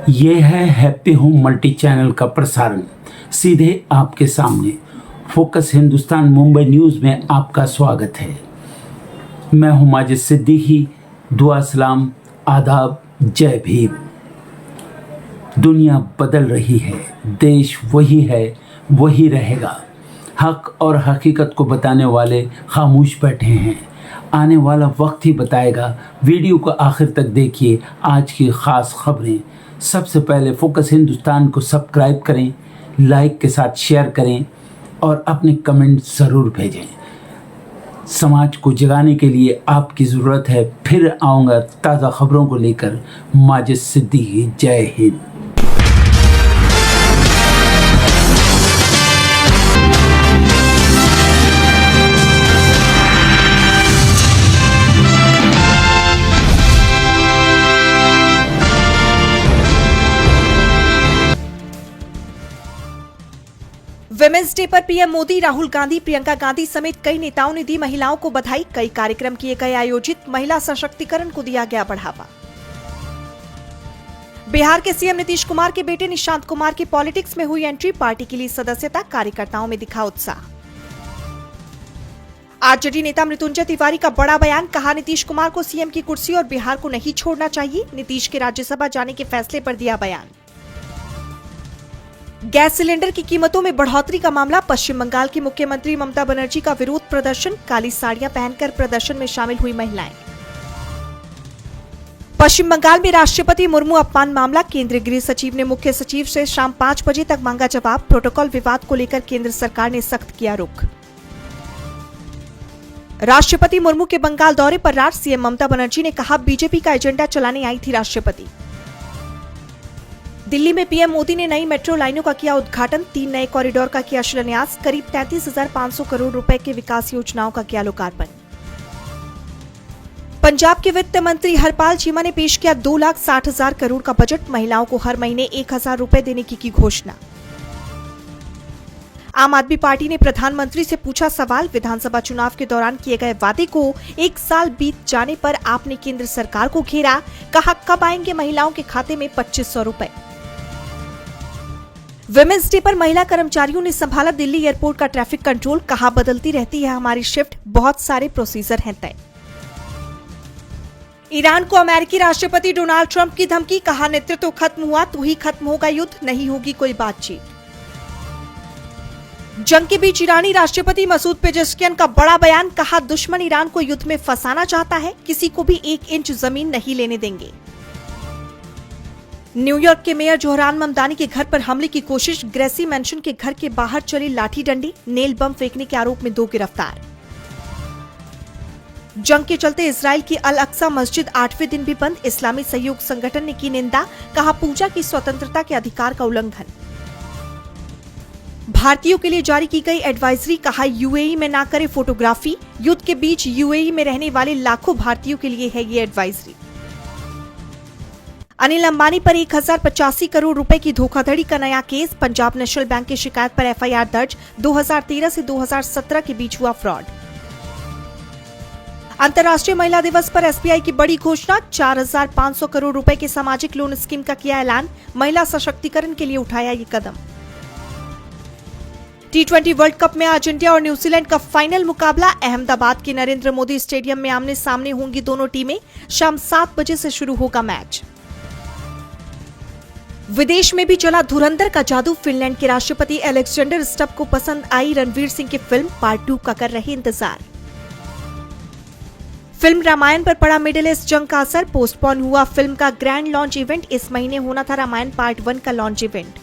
ये है happy home multi channel का प्रसारण सीधे आपके सामने। फोकस हिंदुस्तान मुंबई न्यूज़ में आपका स्वागत है। मैं हूं माजिद सिद्दीकी। दुआ सलाम, आदाब, जय भीम। दुनिया बदल रही है, देश वही है, वही रहेगा। हक और हकीकत को बताने वाले खामोश बैठे हैं। आने वाला वक्त ही बताएगा। वीडियो को आखिर तक देखिए। आज की ख़ास खबरें। सबसे पहले फोकस हिंदुस्तान को सब्सक्राइब करें, लाइक के साथ शेयर करें और अपने कमेंट ज़रूर भेजें। समाज को जगाने के लिए आपकी ज़रूरत है। फिर आऊँगा ताज़ा खबरों को लेकर। माजिद सिद्दीकी, जय हिंद। विमेंस डे पर पीएम मोदी, राहुल गांधी, प्रियंका गांधी समेत कई नेताओं ने दी महिलाओं को बधाई। कई कार्यक्रम किए गए आयोजित। महिला सशक्तिकरण को दिया गया बढ़ावा। बिहार के सीएम नीतीश कुमार के बेटे निशांत कुमार की पॉलिटिक्स में हुई एंट्री। पार्टी के लिए सदस्यता। कार्यकर्ताओं में दिखा उत्साह। आरजेडी नेता मृत्युंजय तिवारी का बड़ा बयान। कहा, नीतीश कुमार को सीएम की कुर्सी और बिहार को नहीं छोड़ना चाहिए। नीतीश के राज्यसभा जाने के फैसले पर दिया बयान। गैस सिलेंडर की कीमतों में बढ़ोतरी का मामला। पश्चिम बंगाल की मुख्यमंत्री ममता बनर्जी का विरोध प्रदर्शन। काली साड़ियां पहनकर प्रदर्शन में शामिल हुई महिलाएं। पश्चिम बंगाल में राष्ट्रपति मुर्मू अपमान मामला। केंद्रीय गृह सचिव ने मुख्य सचिव से शाम 5 बजे तक मांगा जवाब। प्रोटोकॉल विवाद को लेकर केंद्र सरकार ने सख्त किया रुख। राष्ट्रपति मुर्मू के बंगाल दौरे पर रार। सीएम ममता बनर्जी ने कहा, बीजेपी का एजेंडा चलाने आई थी राष्ट्रपति। दिल्ली में पीएम मोदी ने नई मेट्रो लाइनों का किया उद्घाटन। 3 नए कॉरिडोर का किया शिलान्यास। करीब 33,500 करोड़ रुपए के विकास योजनाओं का किया लोकार्पण। पंजाब के वित्त मंत्री हरपाल चीमा ने पेश किया 2,60,000 करोड़ का बजट। महिलाओं को हर महीने 1,000 रुपए देने की घोषणा। आम आदमी पार्टी ने प्रधानमंत्री से पूछा सवाल। विधानसभा चुनाव के दौरान किए गए वादे को 1 साल बीत जाने पर आपने केंद्र सरकार को घेरा। कहा, कब आएंगे महिलाओं के खाते में 2,500 रुपए। विमेंस डे पर महिला कर्मचारियों ने संभाला दिल्ली एयरपोर्ट का ट्रैफिक कंट्रोल। कहा, बदलती रहती है हमारी शिफ्ट, बहुत सारे प्रोसीजर हैं तय। ईरान को अमेरिकी राष्ट्रपति डोनाल्ड ट्रंप की धमकी। कहा, नेतृत्व खत्म हुआ तो ही खत्म होगा युद्ध, नहीं होगी कोई बातचीत। जंग के बीच ईरानी राष्ट्रपति मसूद पेजेश्कियन का बड़ा बयान। कहा, दुश्मन ईरान को युद्ध में फंसाना चाहता है, किसी को भी 1 इंच जमीन नहीं लेने देंगे। न्यूयॉर्क के मेयर जोहरान ममदानी के घर पर हमले की कोशिश। ग्रेसी मैंशन के घर के बाहर चली लाठी डंडी। नेल बम फेंकने के आरोप में 2 गिरफ्तार। जंग के चलते इजराइल की अल अक्सा मस्जिद 8वें दिन भी बंद। इस्लामी सहयोग संगठन ने की निंदा। कहा, पूजा की स्वतंत्रता के अधिकार का उल्लंघन। भारतीयों के लिए जारी की गई एडवाइजरी। कहा, यूएई में ना करे फोटोग्राफी। युद्ध के बीच यूएई में रहने वाले लाखों भारतीयों के लिए है ये एडवाइजरी। अनिल अंबानी पर 1,085 करोड़ रुपए की धोखाधड़ी का नया केस। पंजाब नेशनल बैंक की शिकायत पर एफआईआर दर्ज। 2013 से 2017 के बीच हुआ फ्रॉड। अंतर्राष्ट्रीय महिला दिवस पर एसबीआई की बड़ी घोषणा। 4,500 करोड़ रुपए के सामाजिक लोन स्कीम का किया ऐलान। महिला सशक्तिकरण के लिए उठाया ये कदम। T20 वर्ल्ड कप में आज इंडिया और न्यूजीलैंड का फाइनल मुकाबला। अहमदाबाद के नरेंद्र मोदी स्टेडियम में आमने सामने होंगी दोनों टीमें। शाम 7 बजे से शुरू होगा मैच। विदेश में भी चला धुरंधर का जादू। फिनलैंड के राष्ट्रपति अलेक्जेंडर स्टब को पसंद आई रणवीर सिंह की फिल्म। पार्ट 2 का कर रहे इंतजार। फिल्म रामायण पर पड़ा मिडिल ईस्ट जंग का असर। पोस्टपोन हुआ फिल्म का ग्रैंड लॉन्च इवेंट। इस महीने होना था रामायण पार्ट 1 का लॉन्च इवेंट।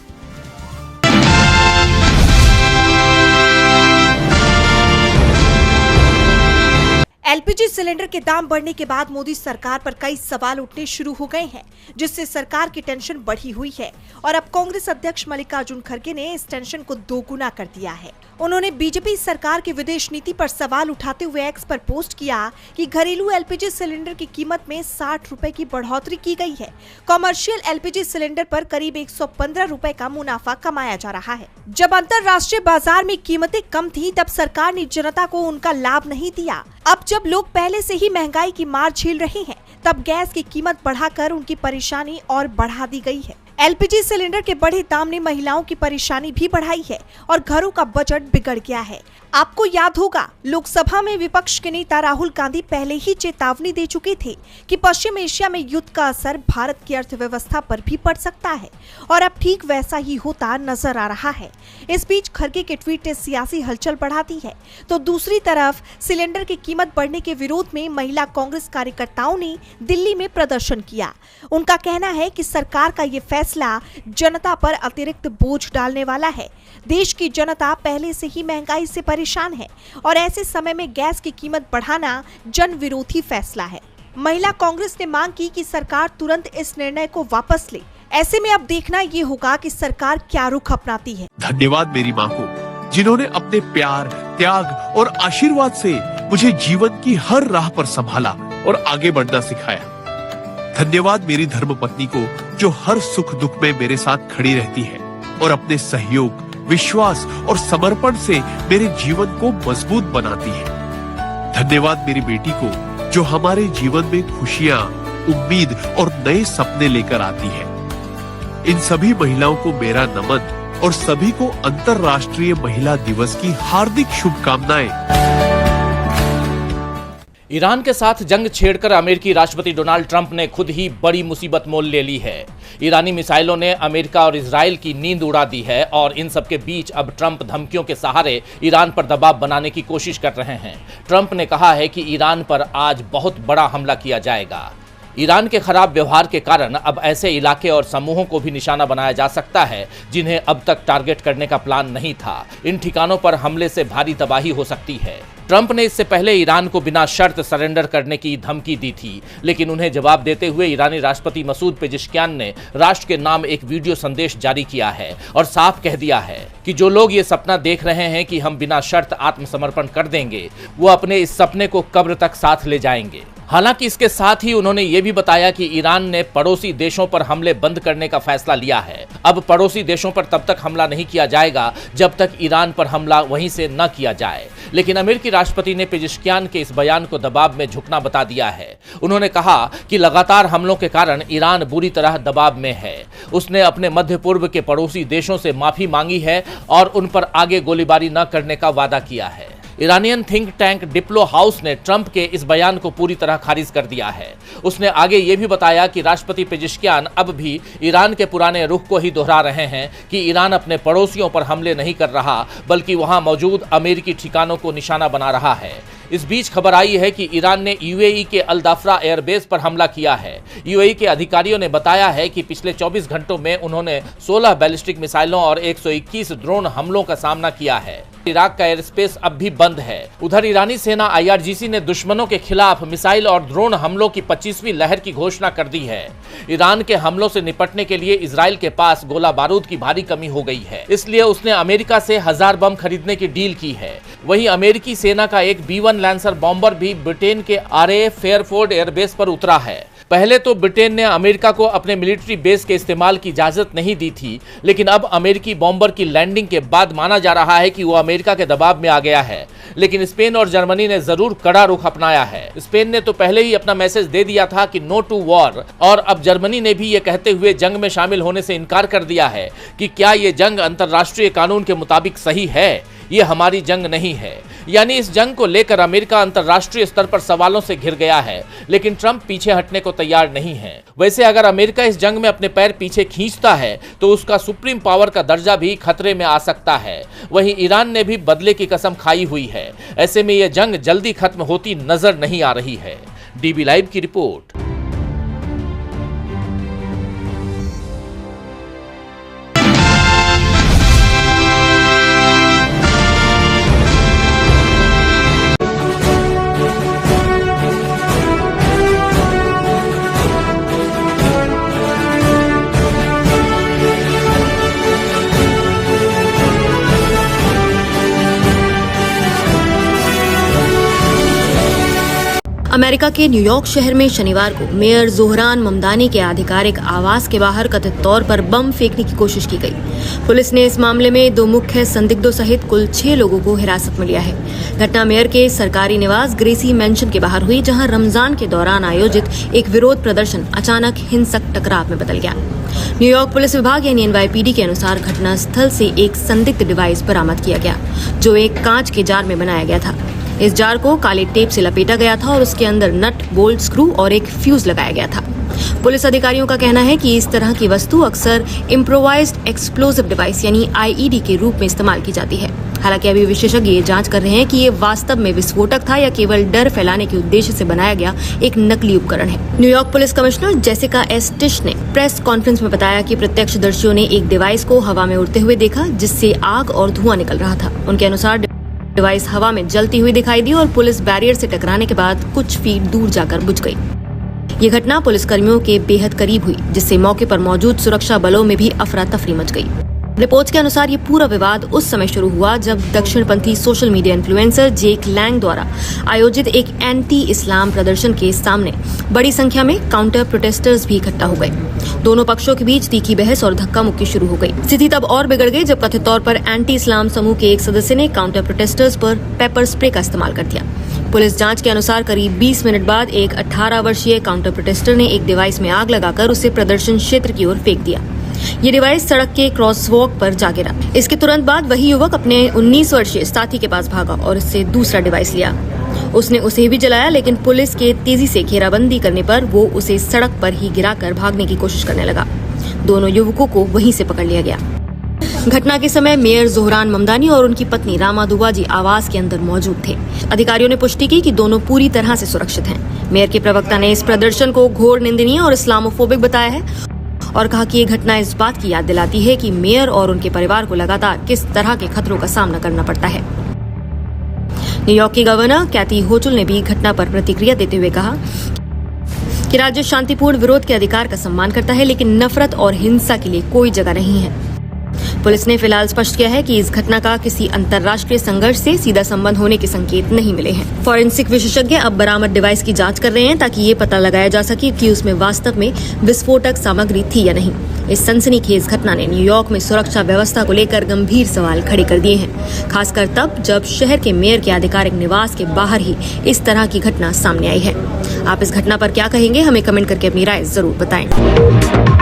एलपीजी सिलेंडर के दाम बढ़ने के बाद मोदी सरकार पर कई सवाल उठने शुरू हो गए हैं, जिससे सरकार की टेंशन बढ़ी हुई है। और अब कांग्रेस अध्यक्ष मल्लिकार्जुन खड़गे ने इस टेंशन को दोगुना कर दिया है। उन्होंने बीजेपी सरकार की विदेश नीति पर सवाल उठाते हुए एक्स पर पोस्ट किया कि घरेलू एलपीजी सिलेंडर की कीमत में 60 रुपए की बढ़ोतरी की गई है। कॉमर्शियल एलपीजी सिलेंडर पर करीब 115 रुपए का मुनाफा कमाया जा रहा है। जब अंतर्राष्ट्रीय बाजार में कीमतें कम थी, तब सरकार ने जनता को उनका लाभ नहीं दिया। अब जब लोग पहले से ही महंगाई की मार झेल रहे हैं, तब गैस की कीमत बढ़ाकर उनकी परेशानी और बढ़ा दी गई है। एलपीजी सिलेंडर के बढ़े दाम ने महिलाओं की परेशानी भी बढ़ाई है और घरों का बजट बिगड़ गया है। आपको याद होगा, लोकसभा में विपक्ष के नेता राहुल गांधी पहले ही चेतावनी दे चुके थे कि पश्चिम एशिया में युद्ध का असर भारत की अर्थव्यवस्था पर भी पड़ सकता है और अब ठीक वैसा ही होता नजर आ रहा है। इस बीच खड़गे के ट्वीट ने सियासी हलचल बढ़ा दी है, तो दूसरी तरफ सिलेंडर की कीमत बढ़ने के विरोध में महिला कांग्रेस कार्यकर्ताओं ने दिल्ली में प्रदर्शन किया। उनका कहना है कि सरकार का ये फैसला जनता पर अतिरिक्त बोझ डालने वाला है। देश की जनता पहले से ही महंगाई से परेशान है और ऐसे समय में गैस की कीमत बढ़ाना जन विरोधी फैसला है। महिला कांग्रेस ने मांग की कि सरकार तुरंत इस निर्णय को वापस ले। ऐसे में अब देखना ये होगा कि सरकार क्या रुख अपनाती है। धन्यवाद मेरी माँ को, जिन्होंने अपने प्यार, त्याग और आशीर्वाद से मुझे जीवन की हर राह पर संभाला और आगे बढ़ना सिखाया। धन्यवाद मेरी धर्मपत्नी को, जो हर सुख दुख में मेरे साथ खड़ी रहती है और अपने सहयोग, विश्वास और समर्पण से मेरे जीवन को मजबूत बनाती है। धन्यवाद मेरी बेटी को, जो हमारे जीवन में खुशियां, उम्मीद और नए सपने लेकर आती है। इन सभी महिलाओं को मेरा नमन और सभी को अंतर्राष्ट्रीय महिला दिवस की हार्दिक शुभकामनाएं। ईरान के साथ जंग छेड़कर अमेरिकी राष्ट्रपति डोनाल्ड ट्रंप ने खुद ही बड़ी मुसीबत मोल ले ली है। ईरानी मिसाइलों ने अमेरिका और इजराइल की नींद उड़ा दी है और इन सब के बीच अब ट्रंप धमकियों के सहारे ईरान पर दबाव बनाने की कोशिश कर रहे हैं। ट्रंप ने कहा है कि ईरान पर आज बहुत बड़ा हमला किया जाएगा। ईरान के खराब व्यवहार के कारण अब ऐसे इलाके और समूहों को भी निशाना बनाया जा सकता है जिन्हें अब तक टारगेट करने का प्लान नहीं था। इन ठिकानों पर हमले से भारी तबाही हो सकती है। ट्रंप ने इससे पहले ईरान को बिना शर्त सरेंडर करने की धमकी दी थी, लेकिन उन्हें जवाब देते हुए ईरानी राष्ट्रपति मसूद पेजेश्कियान ने राष्ट्र के नाम एक वीडियो संदेश जारी किया है और साफ कह दिया है कि जो लोग ये सपना देख रहे हैं कि हम बिना शर्त आत्मसमर्पण कर देंगे, वो अपने इस सपने को कब्र तक साथ ले जाएंगे। हालांकि इसके साथ ही उन्होंने ये भी बताया कि ईरान ने पड़ोसी देशों पर हमले बंद करने का फैसला लिया है। अब पड़ोसी देशों पर तब तक हमला नहीं किया जाएगा जब तक ईरान पर हमला वहीं से न किया जाए। लेकिन अमेरिकी राष्ट्रपति ने पेजेश्कियान के इस बयान को दबाव में झुकना बता दिया है। उन्होंने कहा कि लगातार हमलों के कारण ईरान बुरी तरह दबाव में है। उसने अपने मध्य पूर्व के पड़ोसी देशों से माफी मांगी है और उन पर आगे गोलीबारी न करने का वादा किया है। Iranian think tank Diplo house ने ट्रंप के इस बयान को पूरी तरह खारिज कर दिया है। उसने आगे ये भी बताया कि राष्ट्रपति पेजेश्कियान अब भी ईरान के पुराने रुख को ही दोहरा रहे हैं कि ईरान अपने पड़ोसियों पर हमले नहीं कर रहा, बल्कि वहां मौजूद अमेरिकी ठिकानों को निशाना बना रहा है। इस बीच खबर आई है कि ईरान ने यूएई के अल-दाफरा एयरबेस पर हमला किया है। यूएई के अधिकारियों ने बताया है कि पिछले 24 घंटों में उन्होंने 16 बैलिस्टिक मिसाइलों और 121 ड्रोन हमलों का सामना किया है। इराक का एयर स्पेस अब भी बंद है। उधर ईरानी सेना IRGC ने दुश्मनों के खिलाफ मिसाइल और ड्रोन हमलों की 25वीं लहर की घोषणा कर दी है। ईरान के हमलों से निपटने के लिए इजराइल के पास गोला बारूद की भारी कमी हो गई है, इसलिए उसने अमेरिका से 1000 बम खरीदने की डील की है। वहीं अमेरिकी सेना का एक B-1 लैंसर बॉम्बर भी ब्रिटेन के RAF फेयरफोर्ड एयरबेस पर उतरा है। पहले तो ब्रिटेन ने अमेरिका को अपने मिलिट्री बेस के इस्तेमाल की इजाजत नहीं दी थी, लेकिन अब अमेरिकी बॉम्बर की लैंडिंग के बाद माना जा रहा है कि वो अमेरिका के दबाव में आ गया है। लेकिन स्पेन और जर्मनी ने जरूर कड़ा रुख अपनाया है। स्पेन ने तो पहले ही अपना मैसेज दे दिया था कि नो टू वॉर, और अब जर्मनी ने भी ये कहते हुए जंग में शामिल होने से इनकार कर दिया है कि क्या ये जंग अंतर्राष्ट्रीय कानून के मुताबिक सही है। ये हमारी जंग नहीं है। यानी इस जंग को लेकर अमेरिका अंतर्राष्ट्रीय स्तर पर सवालों से घिर गया है, लेकिन ट्रंप पीछे हटने को तैयार नहीं है। वैसे अगर अमेरिका इस जंग में अपने पैर पीछे खींचता है तो उसका सुप्रीम पावर का दर्जा भी खतरे में आ सकता है। वहीं ईरान ने भी बदले की कसम खाई हुई है। ऐसे में यह जंग जल्दी खत्म होती नजर नहीं आ रही है। DB लाइव की रिपोर्ट। अमेरिका के न्यूयॉर्क शहर में शनिवार को मेयर जोहरान ममदानी के आधिकारिक आवास के बाहर कथित तौर पर बम फेंकने की कोशिश की गई। पुलिस ने इस मामले में 2 मुख्य संदिग्धों सहित कुल 6 लोगों को हिरासत में लिया है। घटना मेयर के सरकारी निवास ग्रेसी मैंशन के बाहर हुई, जहां रमजान के दौरान आयोजित एक विरोध प्रदर्शन अचानक हिंसक टकराव में बदल गया। न्यूयॉर्क पुलिस विभाग यानी NYPD के अनुसार घटना स्थल से एक संदिग्ध डिवाइस बरामद किया गया, जो एक कांच के जार में बनाया गया था। इस जार को काले टेप से लपेटा गया था और उसके अंदर नट, बोल्ट, स्क्रू और एक फ्यूज लगाया गया था। पुलिस अधिकारियों का कहना है कि इस तरह की वस्तु अक्सर इम्प्रोवाइज्ड एक्सप्लोसिव डिवाइस यानी IED के रूप में इस्तेमाल की जाती है। हालांकि अभी विशेषज्ञ ये जांच कर रहे हैं कि ये वास्तव में विस्फोटक था या केवल डर फैलाने के उद्देश्य से बनाया गया एक नकली उपकरण है। New York police commissioner Jessica S Tisch ने प्रेस कॉन्फ्रेंस में बताया कि प्रत्यक्षदर्शियों ने एक डिवाइस को हवा में उड़ते हुए देखा, जिससे आग और धुआं निकल रहा था। उनके अनुसार डिवाइस हवा में जलती हुई दिखाई दी और पुलिस बैरियर से टकराने के बाद कुछ फीट दूर जाकर बुझ गई। ये घटना पुलिसकर्मियों के बेहद करीब हुई, जिससे मौके पर मौजूद सुरक्षा बलों में भी अफरा तफरी मच गई। रिपोर्ट्स के अनुसार ये पूरा विवाद उस समय शुरू हुआ जब दक्षिणपंथी सोशल मीडिया इन्फ्लुएंसर जेक लैंग द्वारा आयोजित एक एंटी इस्लाम प्रदर्शन के सामने बड़ी संख्या में काउंटर प्रोटेस्टर्स भी इकट्ठा हो गए। दोनों पक्षों के बीच तीखी बहस और धक्का मुक्की शुरू हो गई। स्थिति तब और बिगड़ गई जब कथित तौर पर एंटी इस्लाम समूह के एक सदस्य ने काउंटर प्रोटेस्टर्स पर पेपर स्प्रे का इस्तेमाल कर दिया। पुलिस जांच के अनुसार करीब 20 मिनट बाद एक 18 वर्षीय काउंटर प्रोटेस्टर ने एक डिवाइस में आग लगाकर उसे प्रदर्शन क्षेत्र की ओर फेंक दिया। ये डिवाइस सड़क के क्रॉसवॉक पर जा गिरा। इसके तुरंत बाद वही युवक अपने 19 वर्षीय साथी के पास भागा और इससे दूसरा डिवाइस लिया। उसने उसे भी जलाया, लेकिन पुलिस के तेजी से घेराबंदी करने पर वो उसे सड़क पर ही गिराकर भागने की कोशिश करने लगा। दोनों युवकों को वहीं से पकड़ लिया गया। घटना के समय मेयर जोहरान ममदानी और उनकी पत्नी रामा दुबाजी आवास के अंदर मौजूद थे। अधिकारियों ने पुष्टि की कि दोनों पूरी तरह से सुरक्षित हैं। मेयर के प्रवक्ता ने इस प्रदर्शन को घोर निंदनीय और इस्लामोफोबिक बताया है और कहा कि ये घटना इस बात की याद दिलाती है कि मेयर और उनके परिवार को लगातार किस तरह के खतरों का सामना करना पड़ता है। न्यूयॉर्क की गवर्नर कैथी होचुल ने भी घटना पर प्रतिक्रिया देते हुए कहा कि राज्य शांतिपूर्ण विरोध के अधिकार का सम्मान करता है, लेकिन नफरत और हिंसा के लिए कोई जगह नहीं है। पुलिस ने फिलहाल स्पष्ट किया है कि इस घटना का किसी अंतर्राष्ट्रीय संघर्ष से सीधा संबंध होने के संकेत नहीं मिले हैं। फॉरेंसिक विशेषज्ञ अब बरामद डिवाइस की जांच कर रहे हैं ताकि ये पता लगाया जा सके कि उसमें वास्तव में विस्फोटक सामग्री थी या नहीं। इस सनसनीखेज घटना ने न्यूयॉर्क में सुरक्षा व्यवस्था को लेकर गंभीर सवाल खड़े कर दिए हैं, खासकर तब जब शहर के मेयर के आधिकारिक निवास के बाहर ही इस तरह की घटना सामने आई है। आप इस घटना पर क्या कहेंगे? हमें कमेंट करके अपनी राय जरूर बताएं।